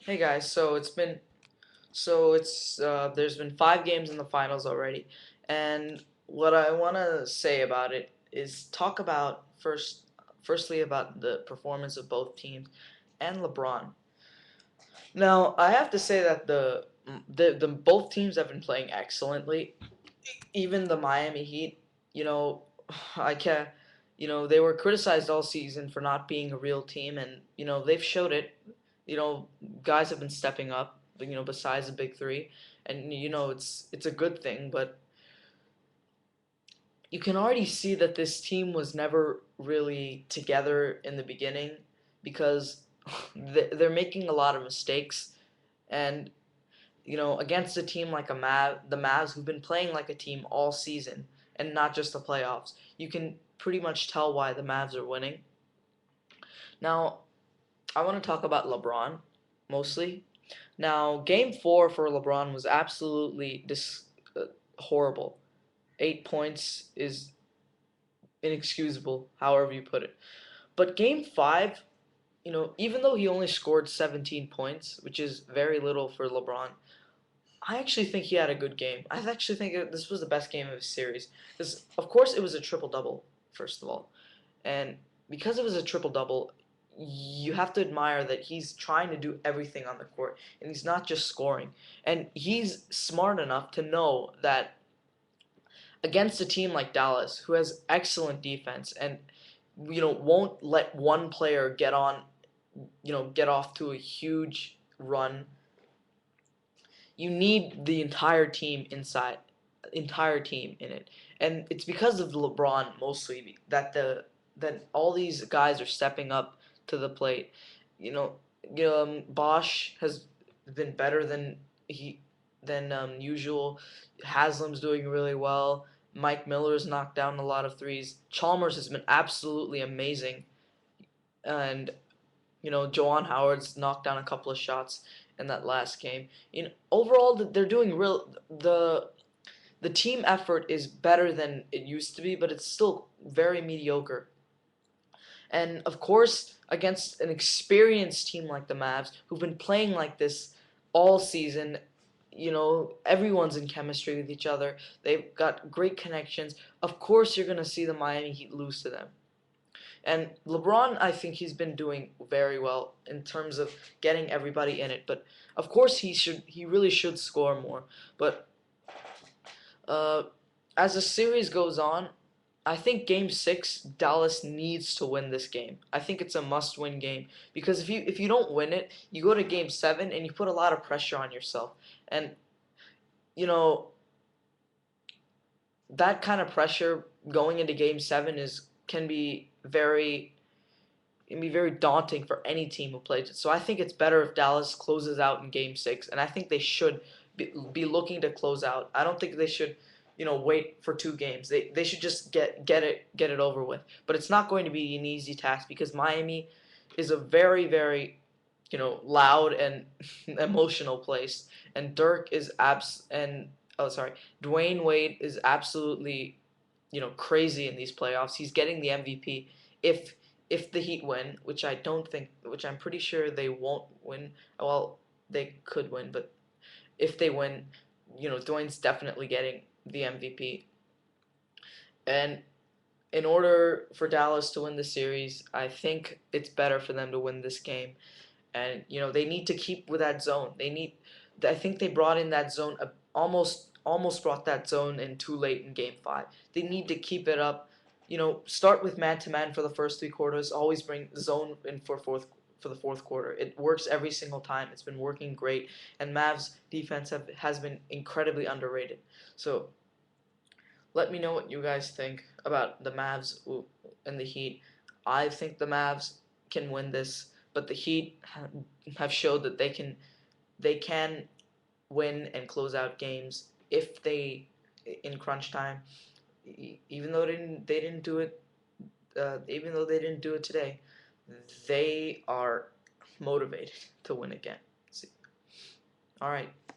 Hey guys, there's been 5 games in the finals already, and what I want to say about it is talk about firstly about the performance of both teams and LeBron. Now, I have to say that the both teams have been playing excellently. Even the Miami Heat, you know, I can they were criticized all season for not being a real team, and they've showed it. You know, guys have been stepping up. Besides the big three, and it's a good thing. But you can already see that this team was never really together in the beginning because they're making a lot of mistakes, and against a team like the Mavs, who've been playing like a team all season and not just the playoffs, you can pretty much tell why the Mavs are winning. Now, I want to talk about LeBron mostly. Now, Game 4 for LeBron was absolutely horrible. 8 points is inexcusable, however you put it. But Game 5, even though he only scored 17 points, which is very little for LeBron, I actually think he had a good game. I actually think this was the best game of his series. Because, of course, it was a triple double, first of all. And because it was a triple double, you have to admire that he's trying to do everything on the court. And he's not just scoring. And he's smart enough to know that against a team like Dallas, who has excellent defense and, won't let one player get off to a huge run. You need the entire team in it, and it's because of LeBron mostly that all these guys are stepping up to the plate. You know, Bosch has been better he than usual. Haslam's doing really well. Mike Miller's knocked down a lot of threes. Chalmers has been absolutely amazing, and Joan Howard's knocked down a couple of shots in that last game. Overall, they're doing real. The team effort is better than it used to be, but it's still very mediocre. And of course, against an experienced team like the Mavs, who've been playing like this all season, everyone's in chemistry with each other. They've got great connections. Of course, you're gonna see the Miami Heat lose to them. And LeBron, I think he's been doing very well in terms of getting everybody in it. But of course, he really should score more. But uh, as the series goes on, I think Game 6, Dallas needs to win this game. I think it's a must-win game because if you don't win it, you go to Game 7 and you put a lot of pressure on yourself. And you know that kind of pressure going into Game 7 is can be very it can be very daunting for any team who plays it. So I think it's better if Dallas closes out in Game 6, and I think they should be looking to close out. I don't think they should, wait for 2 games. They should just get it over with. But it's not going to be an easy task because Miami is a very very loud and emotional place, and Dirk is abs and oh sorry, Dwayne Wade is absolutely crazy in these playoffs. He's getting the MVP if the Heat win, which I'm pretty sure they won't win. Well, they could win, but if they win, Dwayne's definitely getting the MVP. And in order for Dallas to win the series, I think it's better for them to win this game. And they need to keep with that zone. I think they brought in that zone almost brought that zone in too late in Game 5. They need to keep it up. Start with man to man for the first 3 quarters. Always bring zone in for the fourth quarter. It works every single time. It's been working great, and Mavs defense has been incredibly underrated. So let me know what you guys think about the Mavs and the Heat. I think the Mavs can win this, but the Heat have showed that they can win and close out games if they in crunch time. Even though they didn't do it, even though they didn't do it today, they are motivated to win again. See. All right.